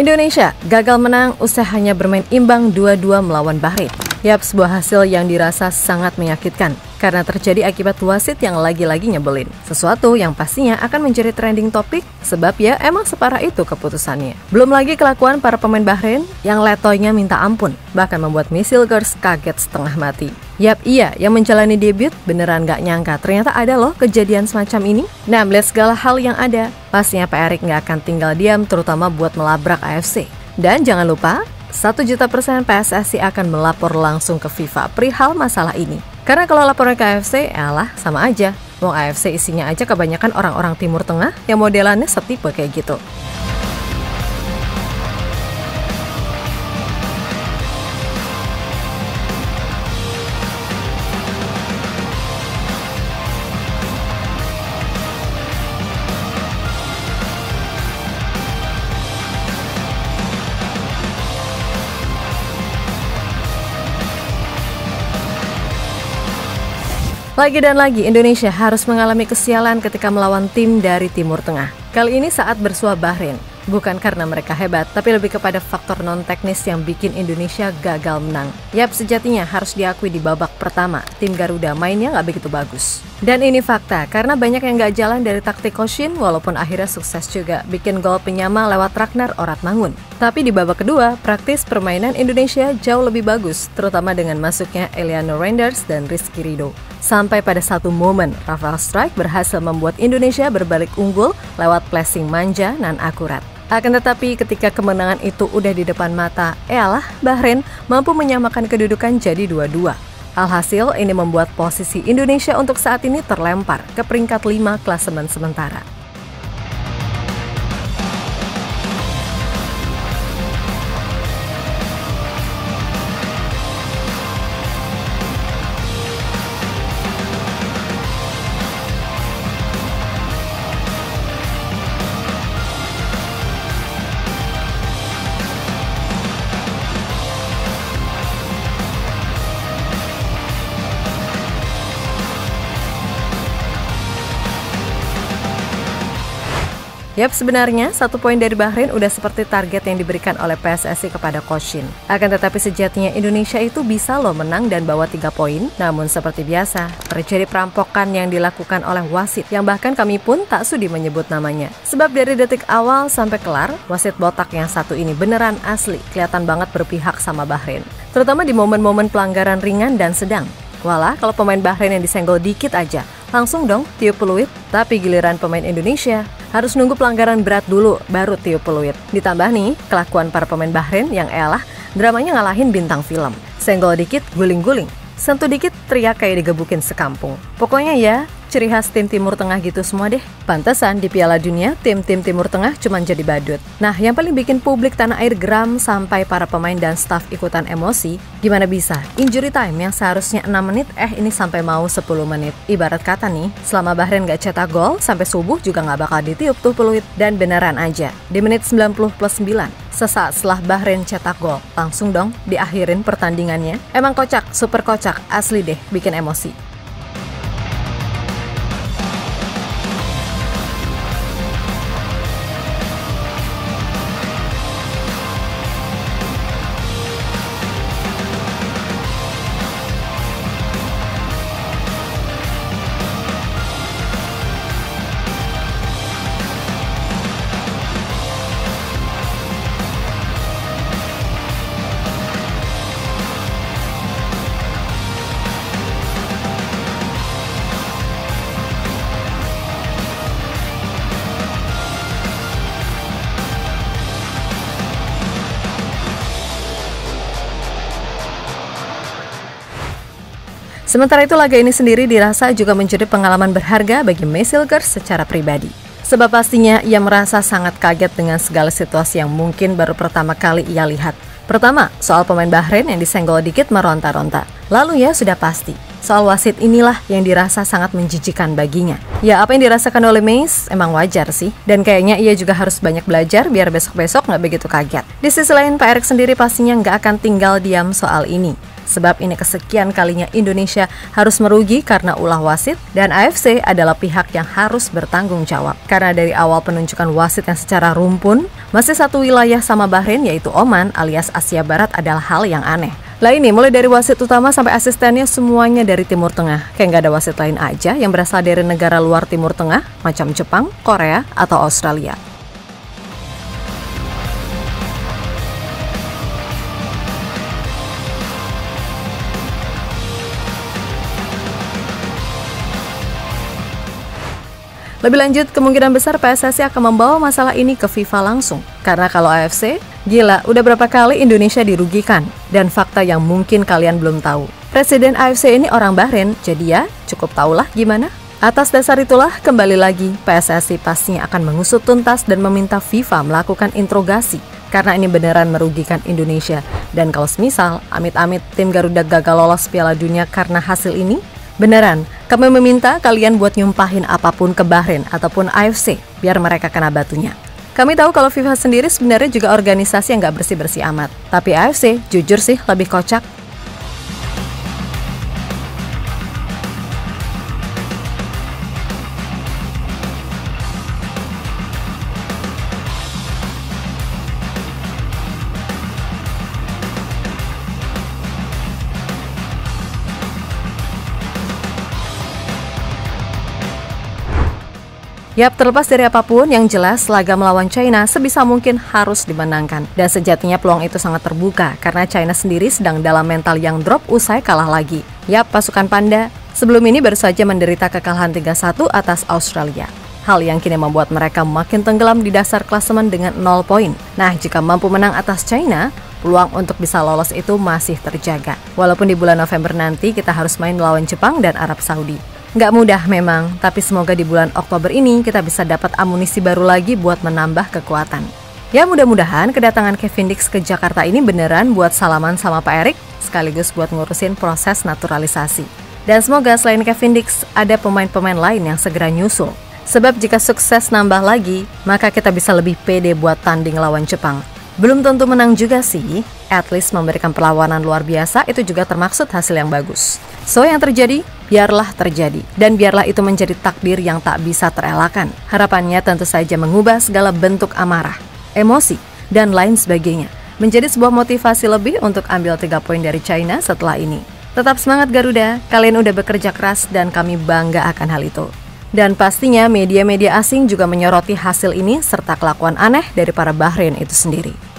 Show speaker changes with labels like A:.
A: Indonesia gagal menang usai hanya bermain imbang 2-2 melawan Bahrain. Yap, sebuah hasil yang dirasa sangat menyakitkan karena terjadi akibat wasit yang lagi-lagi nyebelin. Sesuatu yang pastinya akan menjadi trending topik sebab ya emang separah itu keputusannya. Belum lagi kelakuan para pemain Bahrain yang letoynya minta ampun, bahkan membuat Missile Girls kaget setengah mati. Yap, iya yang menjalani debut beneran gak nyangka ternyata ada loh kejadian semacam ini. Nah, melihat segala hal yang ada, pastinya Pak Erik gak akan tinggal diam terutama buat melabrak AFC. Dan jangan lupa, 1 juta % PSSI akan melapor langsung ke FIFA perihal masalah ini. Karena kalau laporan ke AFC, alah sama aja. Wong AFC isinya aja kebanyakan orang-orang Timur Tengah yang modelannya setipe kayak gitu. Lagi dan lagi, Indonesia harus mengalami kesialan ketika melawan tim dari Timur Tengah. Kali ini saat bersua Bahrain. Bukan karena mereka hebat, tapi lebih kepada faktor non-teknis yang bikin Indonesia gagal menang. Yap, sejatinya harus diakui di babak pertama, tim Garuda mainnya nggak begitu bagus. Dan ini fakta, karena banyak yang nggak jalan dari taktik Koshin, walaupun akhirnya sukses juga bikin gol penyama lewat Ragnar Oratmangun. Tapi di babak kedua, praktis permainan Indonesia jauh lebih bagus, terutama dengan masuknya Eliano Reinders dan Rizky Ridho. Sampai pada satu momen, Rafael Strike berhasil membuat Indonesia berbalik unggul lewat flashing manja dan akurat. Akan tetapi ketika kemenangan itu udah di depan mata, Bahrain mampu menyamakan kedudukan jadi 2-2. Alhasil ini membuat posisi Indonesia untuk saat ini terlempar ke peringkat 5 klasemen sementara. Yap, sebenarnya 1 poin dari Bahrain udah seperti target yang diberikan oleh PSSI kepada Koshin. Akan tetapi sejatinya Indonesia itu bisa loh menang dan bawa 3 poin. Namun seperti biasa, terjadi perampokan yang dilakukan oleh wasit yang bahkan kami pun tak sudi menyebut namanya. Sebab dari detik awal sampai kelar, wasit botak yang satu ini beneran asli, kelihatan banget berpihak sama Bahrain. Terutama di momen-momen pelanggaran ringan dan sedang. Walah, kalau pemain Bahrain yang disenggol dikit aja, langsung dong tiup peluit. Tapi giliran pemain Indonesia harus nunggu pelanggaran berat dulu baru tiup peluit. Ditambah nih, kelakuan para pemain Bahrain yang dramanya ngalahin bintang film. Senggol dikit, guling-guling. Sentuh dikit, teriak kayak digebukin sekampung. Pokoknya ya, ciri khas tim Timur Tengah gitu semua deh. Pantesan di Piala Dunia, tim-tim Timur Tengah cuman jadi badut. Nah, yang paling bikin publik tanah air geram sampai para pemain dan staf ikutan emosi, gimana bisa injury time yang seharusnya 6 menit, ini sampai mau 10 menit. Ibarat kata nih, selama Bahrain gak cetak gol, sampai subuh juga gak bakal ditiup tuh peluit. Dan beneran aja, di menit 90+9, sesaat setelah Bahrain cetak gol, langsung dong diakhirin pertandingannya. Emang kocak, super kocak, asli deh bikin emosi. Sementara itu, laga ini sendiri dirasa juga menjadi pengalaman berharga bagi Missile Girls secara pribadi. Sebab pastinya ia merasa sangat kaget dengan segala situasi yang mungkin baru pertama kali ia lihat. Pertama, soal pemain Bahrain yang disenggol dikit meronta-ronta. Lalu ya sudah pasti, soal wasit inilah yang dirasa sangat menjijikan baginya. Ya, apa yang dirasakan oleh Mace emang wajar sih. Dan kayaknya ia juga harus banyak belajar biar besok-besok nggak begitu kaget. Di sisi lain, Pak Erik sendiri pastinya nggak akan tinggal diam soal ini. sebab ini kesekian kalinya Indonesia harus merugi karena ulah wasit, dan AFC adalah pihak yang harus bertanggung jawab. Karena dari awal penunjukan wasit yang secara rumpun, masih satu wilayah sama Bahrain yaitu Oman alias Asia Barat adalah hal yang aneh. Lah ini mulai dari wasit utama sampai asistennya semuanya dari Timur Tengah. Kayak nggak ada wasit lain aja yang berasal dari negara luar Timur Tengah, macam Jepang, Korea, atau Australia. Lebih lanjut, kemungkinan besar PSSI akan membawa masalah ini ke FIFA langsung. Karena kalau AFC, gila, udah berapa kali Indonesia dirugikan. Dan fakta yang mungkin kalian belum tahu. Presiden AFC ini orang Bahrain, jadi ya cukup tahulah gimana. Atas dasar itulah, kembali lagi, PSSI pastinya akan mengusut tuntas dan meminta FIFA melakukan interogasi. Karena ini beneran merugikan Indonesia. Dan kalau semisal, amit-amit tim Garuda gagal lolos Piala Dunia karena hasil ini, beneran, kami meminta kalian buat nyumpahin apapun ke Bahrain ataupun AFC, biar mereka kena batunya. Kami tahu kalau FIFA sendiri sebenarnya juga organisasi yang gak bersih-bersih amat. Tapi AFC, jujur sih, lebih kocak. Yap, terlepas dari apapun, yang jelas laga melawan China sebisa mungkin harus dimenangkan. Dan sejatinya peluang itu sangat terbuka, karena China sendiri sedang dalam mental yang drop usai kalah lagi. Yap, pasukan Panda sebelum ini baru saja menderita kekalahan 3-1 atas Australia. Hal yang kini membuat mereka makin tenggelam di dasar klasemen dengan 0 poin. Nah, jika mampu menang atas China, peluang untuk bisa lolos itu masih terjaga. Walaupun di bulan November nanti kita harus main melawan Jepang dan Arab Saudi. Nggak mudah memang, tapi semoga di bulan Oktober ini kita bisa dapat amunisi baru lagi buat menambah kekuatan. Ya mudah-mudahan kedatangan Kevin Dix ke Jakarta ini beneran buat salaman sama Pak Erik, sekaligus buat ngurusin proses naturalisasi. Dan semoga selain Kevin Dix, ada pemain-pemain lain yang segera nyusul. Sebab jika sukses nambah lagi, maka kita bisa lebih pede buat tanding lawan Jepang. Belum tentu menang juga sih, at least memberikan perlawanan luar biasa itu juga termaksud hasil yang bagus. So yang terjadi, biarlah terjadi. Dan biarlah itu menjadi takdir yang tak bisa terelakkan. Harapannya tentu saja mengubah segala bentuk amarah, emosi, dan lain sebagainya. Menjadi sebuah motivasi lebih untuk ambil 3 poin dari China setelah ini. Tetap semangat Garuda, kalian udah bekerja keras dan kami bangga akan hal itu. Dan pastinya media-media asing juga menyoroti hasil ini serta kelakuan aneh dari para Bahrain itu sendiri.